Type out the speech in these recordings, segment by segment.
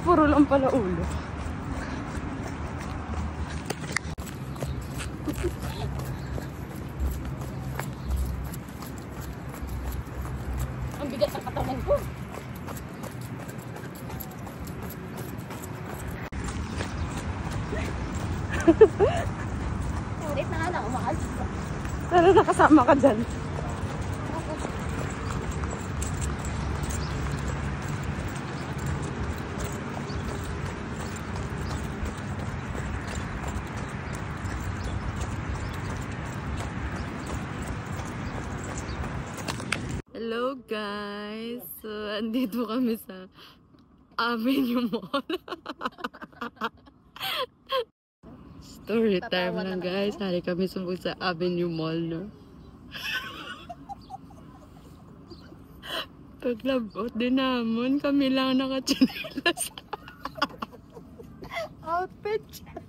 Puro lang pala ulo. Ang bigat ng katawan ko. Ulit na lang, umaalis. Sana nakasama ka dyan. Hello guys! So, andito kami sa Avenue Mall. Story time lang guys. Hari kami sumbog sa Avenue Mall, no? Paglabot din naman, kami lang nakachinelas. Outfit check.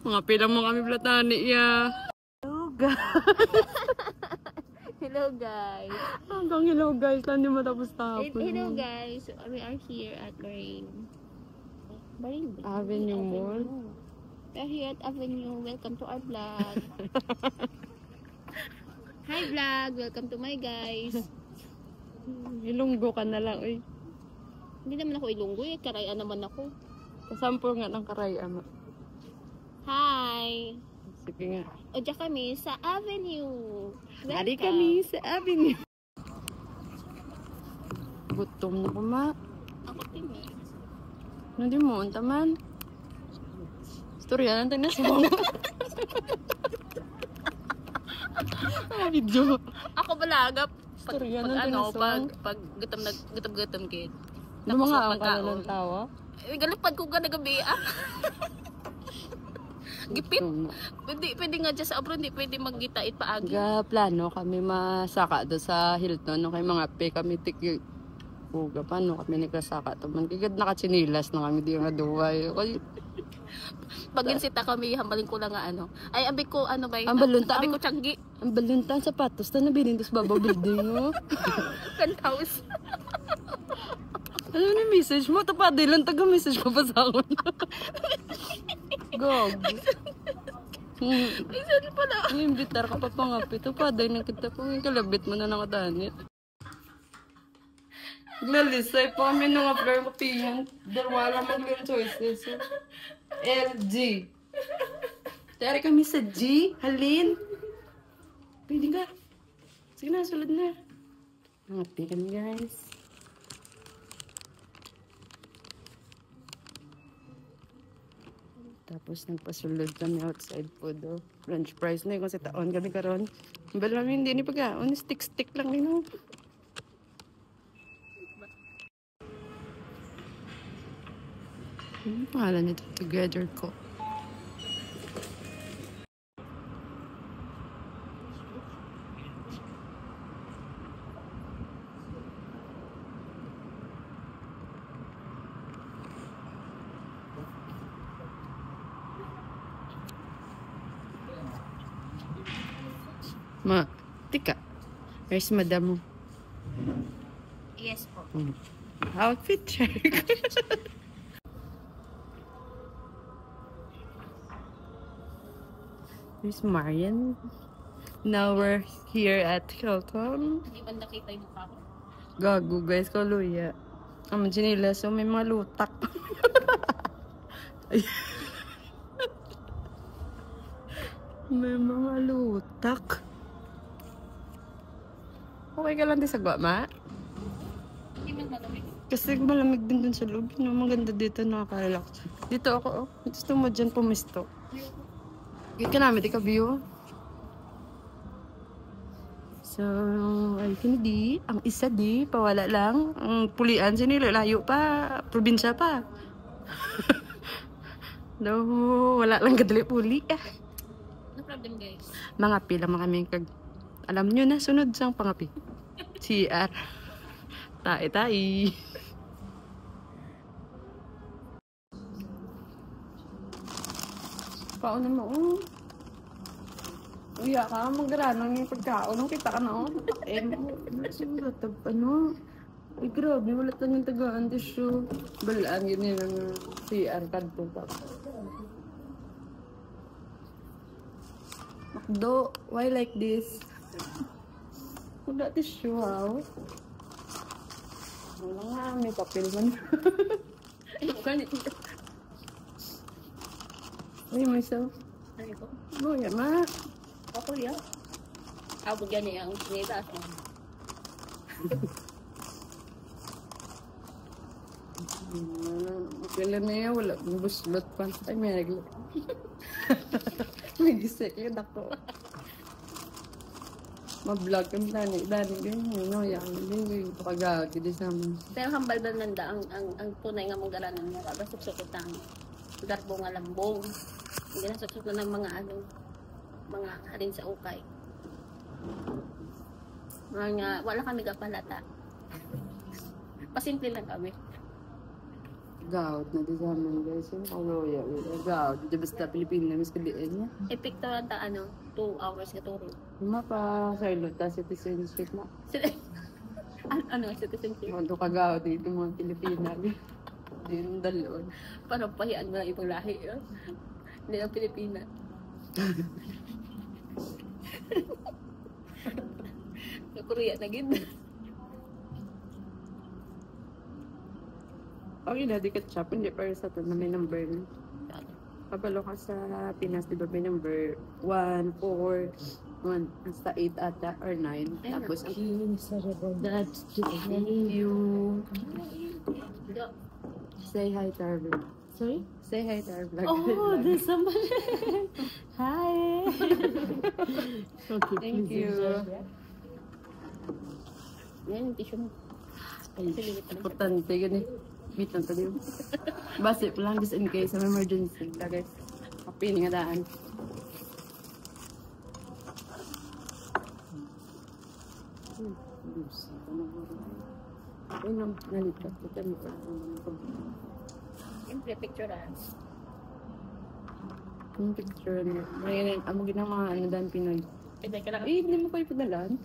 Mga pilang mo kami platani, ya. Hello guys. Hanggang hello guys, lang di matapos tapos. Hello guys, we are here at Marine Avenue Mall. We are here at Avenue. Welcome to our vlog. Hi vlog, welcome to my guys. Ilunggo ka na lang, uy. Hindi naman ako ilunggo eh, karayaan naman ako. Kasampol nga ng karayaan. Hi. Sige nga. O diyan kami sa Avenue. Hari kami sa Avenue. Gutom na ko, ma. Ako din eh. Hindi mo, taman. Storya natin na sa mga. Video. Ako balagap. Storya Pag natin ano, na pag gutom kid. Lumangaon ka na ng tawa? Galipad ko ka na gabi ah. Gipit. Pwede nga dyan sa abroad, hindi pwede maggitait paagi. Plano kami masaka do sa Hilton. No, kay mga pe kami tiki. Uga pa, no, kami nagkasaka to. Magigad nakachinilas na kami di nga duway. Pag-insita kami, hambalin ko lang nga ano. Ay, abi ko, ano ba yun? Ang balunta. Abi ko tiyanggi. Ang balunta, sapatos na nabinindos babaw building mo. Penthouse. Ano ni message mo? Tapadi lang taga-message ko pa sa akin. Gog. Isa pala. Imbitar ka pa pangapit. Tapaday na kita po. Kalabit mo na nakatanit. Naglalisay pa kami nung upload ko piyan. Darwala mag-learn choices. LG. Tari kami sa G. Halin. Pwede ka. Sige na, sulod na. Nangapi kami guys. Tapos nagpasulod kami outside food. Oh. Lunch price na yun kasi taon kami karon. Bala namin hindi ni pagkaon. Stick lang din. Oh. Ano pangalan nito? Together ko. Ma, tika. Where's madam mo? Yes po. Outfit check. There's Marian. Now we're here at Hilton. Hindi ba nakita yung mukha ko? Gago guys, kaluya. Ang manjinila, so may mga lutak. May mga lutak. Okay ka lang din sa ma? Hindi man malamig. Kasi malamig din dun sa loob. No, maganda dito, nakaka-relax. Dito ako, oh. Gusto mo dyan pumisto. Git ka namin, tika view. So, ay hindi. Ang isa di, pawala lang. Ang pulian, sinilo, layo pa. Probinsya pa. No, wala lang kadali puli. No problem guys. Mga pila mga kami kag. Alam nyo na, sunod sang pangapi. CR. Tae-tae. Paano mo? Uya ka, magranong yung pagkaon. Nung kita ka na, oh. Sulat, ano? Ay, grabe, wala tayong tagaan tissue. Balaan, yun yun ang CR card po pa. Makdo, why like this? Wala tissue, how? Wala nga, may papel man. Ay, myself. Ano ko? Boya, ma. Ako yan. Ako dyan eh, ang sinitas. Kailan na yan, wala kong buslot pa. Ay, may naglo. May gisik yun ako. Ma-vlog kang dani, ganyan, no? Yang, hindi ko kagagi di sa amin. Pero hambal ba nanda, ang tunay nga mong garanan mo, kapag suksukot ang garbo nga lambong. Hindi na suksukot ng mga halin sa ukay. Mga, wala kami kapalata. Pasimple lang kami. Gawad na di sa amin, guys. Yung kaloya, gawad. Di basta Pilipina, mas kaliin niya. Epekto lang ta, 2 hours ka turo. Luma pa, Charlotte, ta citizenship na. Ano nga citizenship? Mando ka gawad dito mga Pilipina. Di yung dalon. Parang pahiyan mo lang ibang lahi. Hindi lang Pilipina. Sa Korea na gid. Okay na, di ka chop. Hindi para sa ito na may number na. Kabalo ka sa Pinas, di ba may number 1, 4, 1, hasta 8 ata, or 9. Tapos, That's thank you. Say hi to our vlog. Sorry? Say hi to our vlog. Oh, there's somebody. Hi. Okay, Thank you. Yan yung tissue mo. Ay, importante yun eh. Meet lang tayo. Base pa lang, just in case, some emergency. Guys, kapiling nga daan. Ay, nalipat. Siyempre, picturean. Yung picture niya. Ngayon, amo ginang mga ano daan Pinoy. Pwede ka lang. Eh, hindi mo kayo padalan.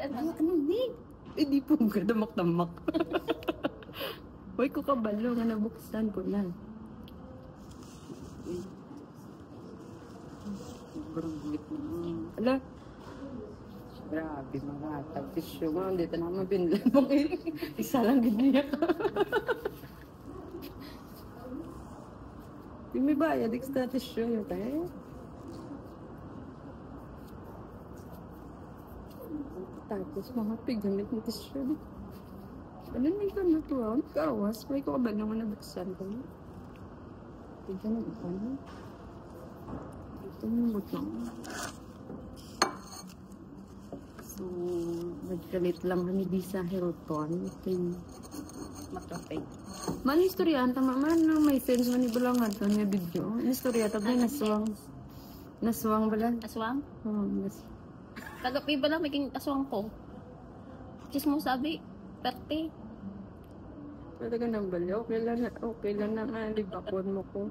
Ano, hindi. Eh, di po ka damak-damak. Hoy, ko kabalo nga nabuksan ko na. Sobrang higit na. Ala. Grabe mga tag-tissue nga. Dito na mabinlan mo kayo. Isa lang ganyan. Yung may bayad, extra tissue yun tayo. Tapos mga pigamit ng tissue. Ano na ito na ito? Kawas. May ko ba naman nabuksan ko? Ito na ito na. Ito na butang. So, nagkalit lang kami di sa Hilton. Ito yung Matropay. man istorya tama man no may sense man ibalangan to nga video. Istorya tabay naswang. Naswang bala. Aswang? Nas. Tagapi ba lang maging aswang ko? Chis mo sabi, perte. Pwede ka nang bali. Okay lang na nga libakon mo ko.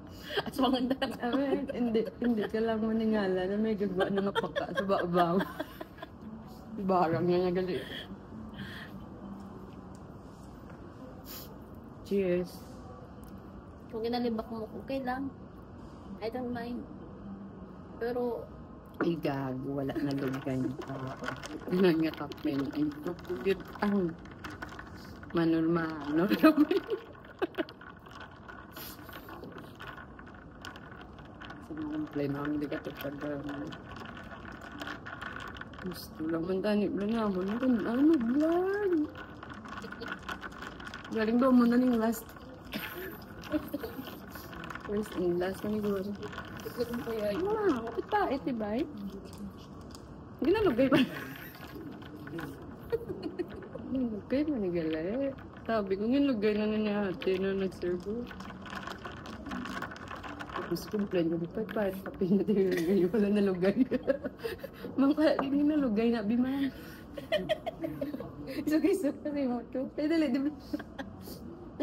Aswang ang dara. Hindi ka lang maningala na may gagwa na mapaka sa baabaw. Barang niya gali. Cheers. Kung ginalibak mo, okay lang. I don't mind. Pero, Ay gago, wala na lugay. Nangakapin. Ay kupugit ang manor-manor naman. Sa mga complain ako, hindi ka tutagam. Gusto lang man tani, blang mo. Ano, vlog? Galing ba mo na ning last? First and last na siguro. ikot mo ko yun. Wow, kapit pa, iti ba? Ginalugay ba? Ginalugay ba ni Gala? Sabi ko, ginalugay na niya ate na nag-servo. Tapos complain ko, pa, kape na tayo, wala nalugay. Mga ginalugay na, biman. Isog-isog na rin mo ito. Ay, dali, di ba?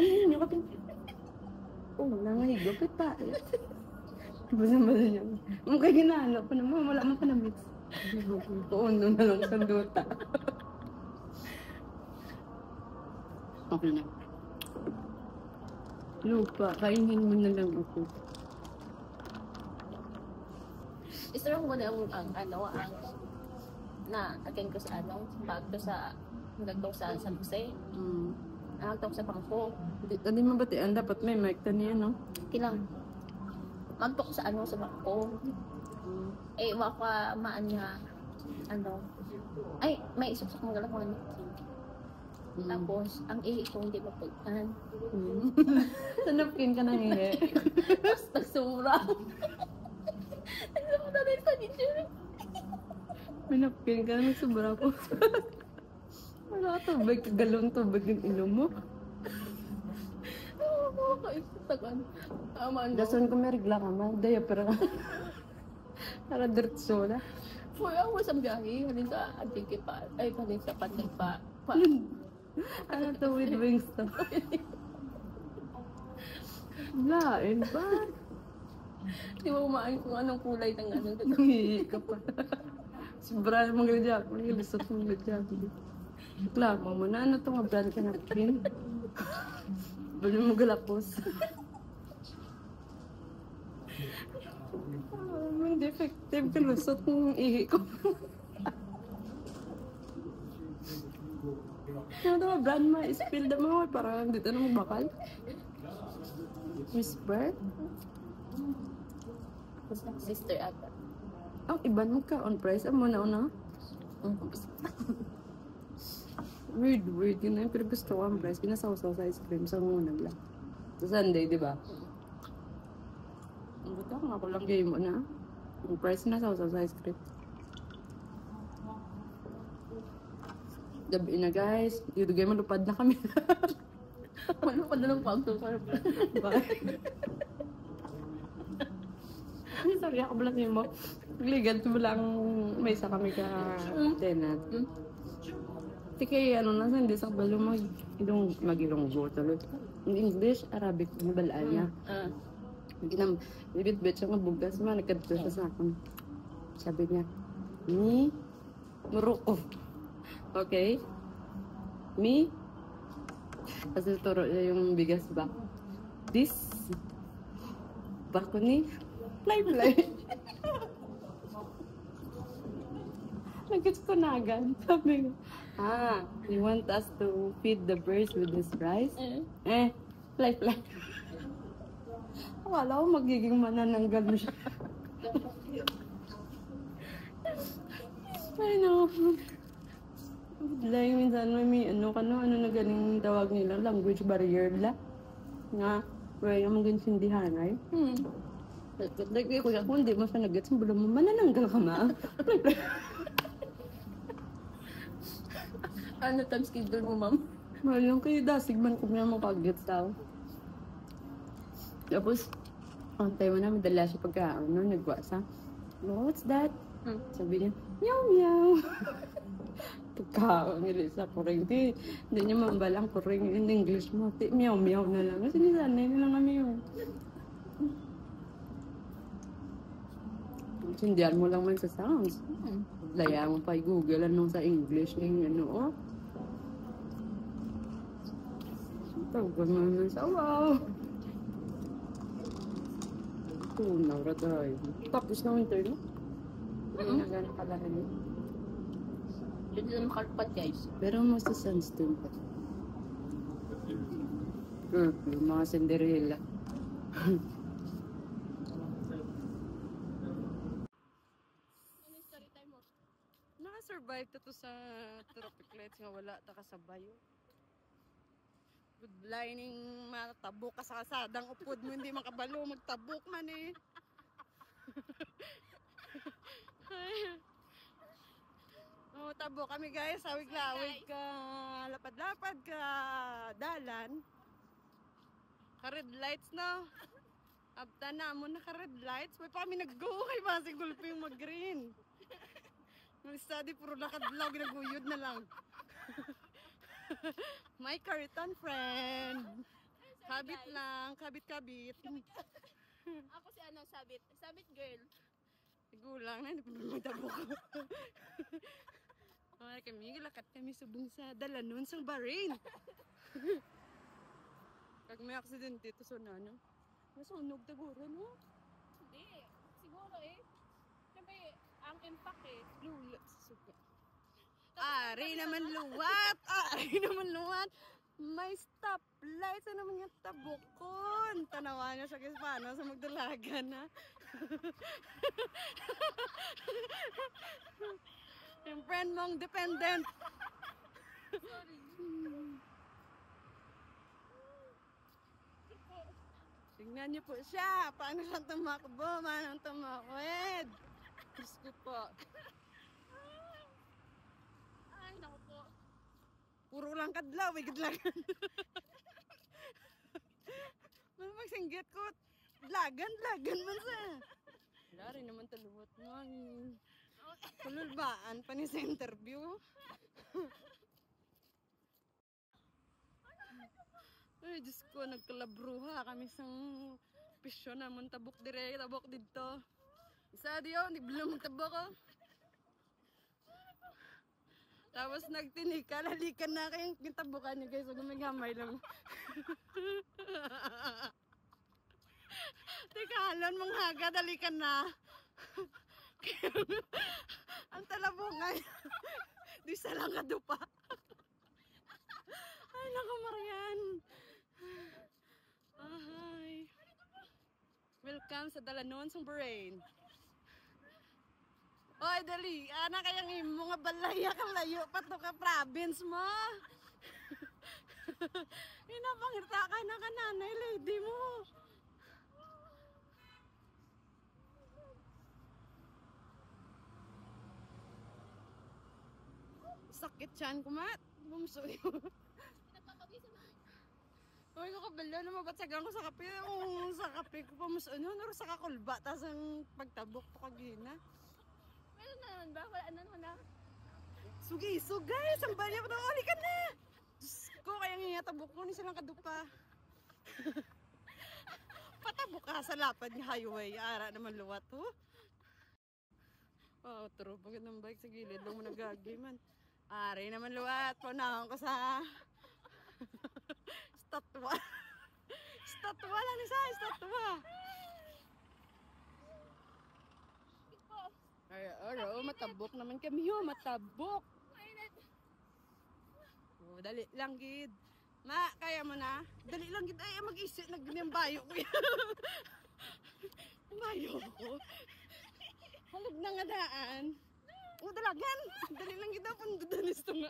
Ay, yung kape. Oh, nangahigo, kapit pa. Basa-basa niya. Mukha ginalo pa naman. Wala mo pa na mix. Tuon doon na lang sa duta. Okay na. Lupa, kainin mo na lang ako. Isarang mo na ang na-attend ko sa bago sa hanggang sa San Jose. Hanggang sa Bangko. Hindi mo batian, dapat may mic ta niya, no? Kilang. Magtok sa sa Bangko. Eh, waka maan niya, ay, may isuksak mong galawan. Tapos, ang ihi ko hindi mapagtan. Sanapkin ka ng ihi. Basta sura. Nagsamunta na sa ninyo. May napkin ka ng sobra po. Wala ka tubig, galong tubig yung ilong mo. Oo, kaisitagan. Tama, no? Dason ko may regla ka man, daya para diretso na. Uy, ako sa biyahe, halin sa Antique pa, ay halin sa Panday pa. Ano to with wings to? Lain ba? Di ba kumain kung anong kulay ng Nangihi ka pa. Sobra mong gadya, lisot mong gadya. Reklamo mo na, ano to nga brand ka napkin? Bali mo galapos. May defective ka, lusot mong ihi ko. Ano to nga brand mo? Spill the mo, para dito na magbakal. Whisper? Sister ata. Ang iban mo ka on price. Amo na una. Weird yun na yun. Pero gusto ko ang price. Pinasaw-saw sa ice cream sa muna lang. Sa Sunday, di ba? Ang buta nga ko lang game mo na. Ang price na saw-saw sa ice cream. Gabi na guys. Dito game malupad na kami. Malupad na lang pagto. Sorry ako lang mo. Legal to lang may isa kami ka tenant. Kaya ano na hindi sa balo mag-ilong go talot. In English, Arabic, mabalaan niya. Ginam, bibit-bit siya mabugas man, nagkadto siya sa akin. Sabi niya, Mi, Morocco. Okay? Mi, kasi turo niya yung bigas ba. This, bako ni, fly. Nagkits ko na agad. Sabi ko, you want us to feed the birds with this rice? Fly. Akala ko magiging manananggal mo siya. I know. Like, minsan may ano na galing tawag nila, language barrier la. Nga, kaya yung mga sindihan ay. Like, kuya, kung hindi mo siya nag-gets, bula mo, manananggal ka ma. Ano time schedule mo, ma'am? Mahal yung kayo dasig man kung nga makag-gets daw. Tapos, ang tayo mo na, madala siya pagka, nagwasa. What's that? Sabi niya, meow. Pagka, nila sa kuring, hindi niya mambalang kuring in English mo. Meow na lang. Kasi nisanay na lang kami yun. Sindihan mo lang man sa sounds. Laya mo pa i-google anong sa English ng ano. Tawag mo naman sa wow. Tunaw ra tayo. Tapos na winter, no? Hindi na gano'n pala rin. Hindi na makarpat, guys. Pero mas sa sunstorm pa. Yung mga Cinderella. Naka-survive to sa tropic lights nga wala ta kasabay. Good lining matabok ka sa kasadang upod mo hindi makabalo magtabok man eh. Oh, tabo kami guys, awig-lawig ka, lapad-lapad ka, dalan. Ka-red lights no. Abta na mo na ka-red lights, may pa kami nag-go kay base gulpi yung mag-green. Mag-study puro lakad-law, ginaguyod na lang. My kariton friend. Kabit lang, kabit-kabit. Ako si ano, sabit. Sabit girl. Gulang na, hindi pa magtabok ko. Ay, kami, lakat kami subong sa Dalanon, sa Bahrain. Kag may aksidente ito sa nano. Masunog taguro, no? Hindi. Siguro eh. Siyempre, ang impact eh. Lula sa suga. Ari naman luwat! Ari naman luwat! May stoplight sa naman yung tabukon. Tanawa niya siya kaya paano sa magdalaga na. Yung friend mong dependent. Sorry. Tingnan niyo po siya. Paano siyang tumakbo? Paano tumakwid? Diyos ko po. Ay, naku po. Puro lang kadlaw, may kadlagan. Mas magsinggit ko, lagan man sa. Wala rin naman taluwat man. Kululbaan pa ni sa interview. Ay, Diyos ko, nagkalabruha kami sa pisyo namon tabok dire, tabok dito. Isa diyo, hindi bilang tabok ko. Tapos nagtinika, lalikan na kayong kitabukan niyo guys. Huwag gumigamay lang. Tikalon, manghaga, dalikan na. Ang talabungan. Di sa lang kadupa. Ay, naku Marian. Ay. Welcome sa Dalanon, sa Bahrain. Oy, dali. Ana kayang imo nga balaya kang layo pa to ka province mo. Inapangita ka na kananay lady mo. Sakit siyan ko, Mat. Bumsuyo. Nagpapawisan na. Uy, kakabala na mabatsagan ko sa kape. Kung sa kape ko pamusuyo, naro sa kakulba. Tapos ang pagtabok po kagina. Meron na naman ba? Wala na naman na. Sugi, guys! Ang bali pa uli ka na! Diyos ko, kaya nga tabok ko ni silang kadupa. Patabok ka sa lapad ni highway. Ara naman luwat, ho. Oh, true. Pagkat ng bike sa gilid lang mo nagagay man. Ari naman luwat. Paunahan ko sa statwa. Statwa lang isa, statwa. Ay, aro, matabok naman kami yun, matabok. Mainit. Oh, dali lang, gid. Ma, kaya mo na? Dali lang, gid. Ay, mag-isip, nag-bayo ko yan. Bayo ko. Halag na nga daan. Oh, dalagan. Dali lang, gid. Pundudanis to nga.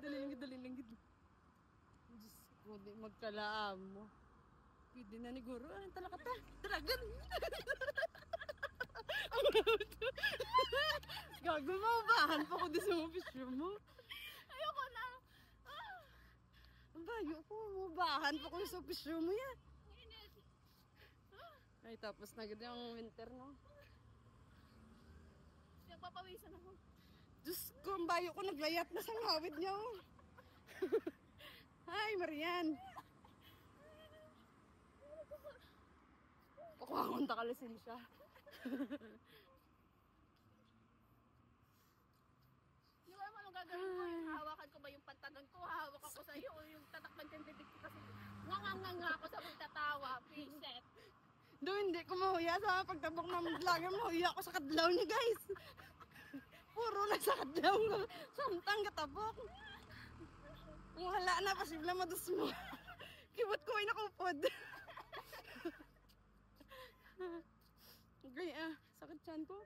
Dali lang, gid. Diyos ko, di magkalaam mo. Pwede na ni Guru. Ano talaga ta? Dalagan. Gago, maubahan pa ko din sa mga pisyo mo. Ayoko na. Ang bayo ko, maubahan pa ko sa pisyo mo yan. Mainit. Ay, tapos na ganda yung winter, no? Nagpapawisan ako. Diyos ko, ang bayo ko, naglayat na sa ngawid niyo. Hi, Marian. Kukuha ta ka lisensya. Di ba naman ang gagawin ko? Yung hahawakan ko ba yung pantalon ko? Hahawak ako sa iyo o yung tatakpan ng bibig ko kasi nga ako sa pagtatawa. Preset. Doon, hindi ko mahuya sa pagtabok ng vlogger. Mahuya ako sa kadlaw niya, guys. Puro na sa kadlaw ko. Samtang katabok. Kung hala na, pasibla madus mo. Kibot ko ay nakupod. Okay, sakit chan ko.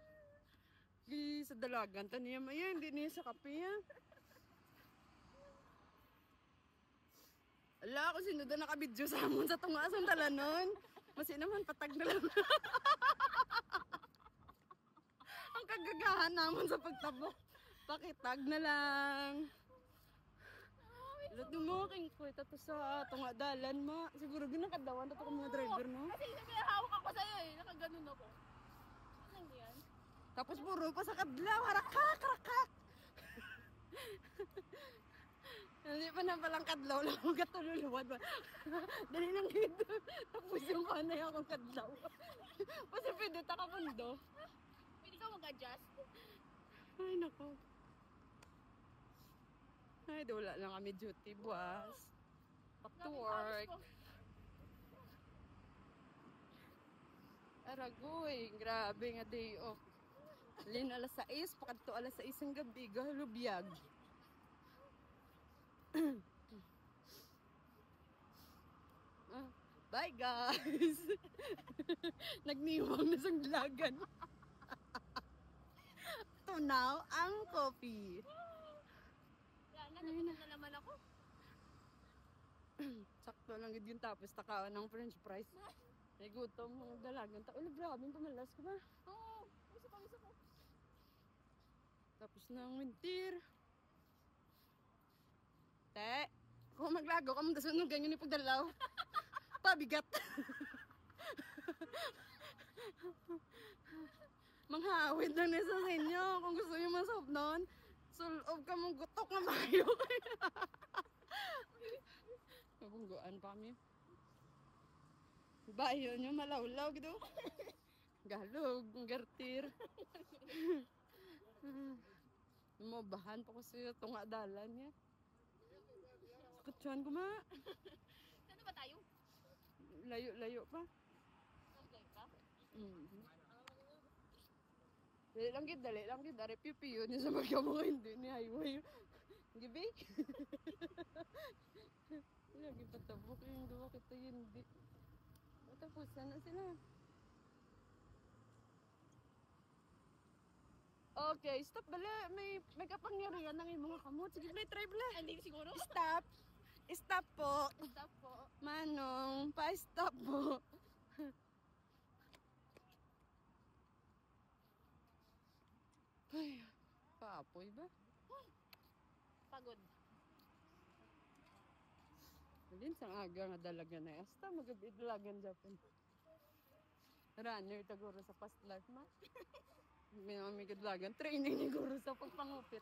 Okay, sa dalagan. Taniyam, ayan, hindi niya sa kape, Ala, kung sino doon nakabidyo sa amon sa tunga sa Dalanon. Masi naman, patag na lang. Ang kagagahan naman sa pagtabok. Pakitag na lang. Lahat dumaking ko, ito sa tunga dalan, ma. Siguro ginakadawan, ito ko mga driver, no? Kasi hawak ako sa iyo eh. Nakaganon ako. Ano yan? Tapos puro pa sa kadlaw, harakak, harakak. Hindi pa na palang kadlaw lang akong katululuwad ba. Dali lang dito. Tapos yung kanay akong kadlaw. Kasi pwede takamundo. Pwede ka mag-adjust. Ay, nako. Ay, wala lang kami duty, buwas. Back to work. Aragoy, grabe nga day off. Lin alas 6, pakadto alas 6 ang gabi, galubiyag. Bye guys! Nagniwang na sa lagan. Tunaw ang coffee. Nagutom na naman ako. Sakto lang yun tapos takawan ng french fries. May gutom, mga dalagan. Ulo, grabe, pamalas ko ba? Oo, isa ko. Tapos ng winter. Te, kung maglago ka, mundas nung ganyan yung pagdalaw. Pabigat. Manghawid lang nisa sa inyo. Kung gusto nyo masop nun, sulob ka mong gutok na mayo. Nabungguan pa kami. Bayo nyo, malawlaw gitu. Galog, gartir. Mabahan pa ko sa tunga dalan niya. Sakatsuhan ko ma. Ano ba tayo? Layo-layo pa. Okay ka? Dali lang gid. Dari pipiyo niya sa magkamang hindi ni highway. Gibi? Lagi patabok yung duwa kita hindi. Tapos sana sila. Okay, stop bala. May kapangyarihan ng mga kamot. Sige, try bala. Hindi siguro. Stop. Stop po. Stop po. Manong, pa-stop po. Ay, paapoy ba? Pagod. Alin sang aga nga dalaga na. Hasta magabi dalagan Japan. Runner taguro sa past life ma. May mga dalagan. Training ni guro sa pagpangupit.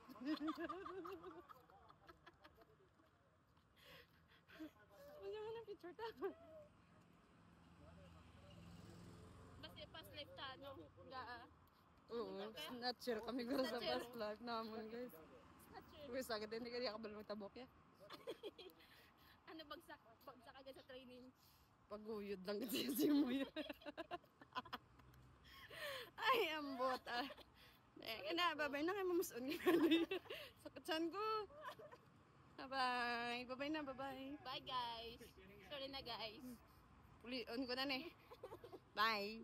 Ano mo ng picture ta? Basta past life ta, no? Gaa. Oo, snatcher kami guro sa past life namon guys. Snatcher. Uy, sagad hindi kaya kabalo magtabok ya. Ano bagsak agad sa training? Paguyod lang kasi mo yun. Ay, ambot ah. Na, babay na kayo mamusun. Sakit saan ko. Bye-bye. Bye-bye na, bye-bye. Bye guys. Sorry na guys. Pulion ko na ne. Bye.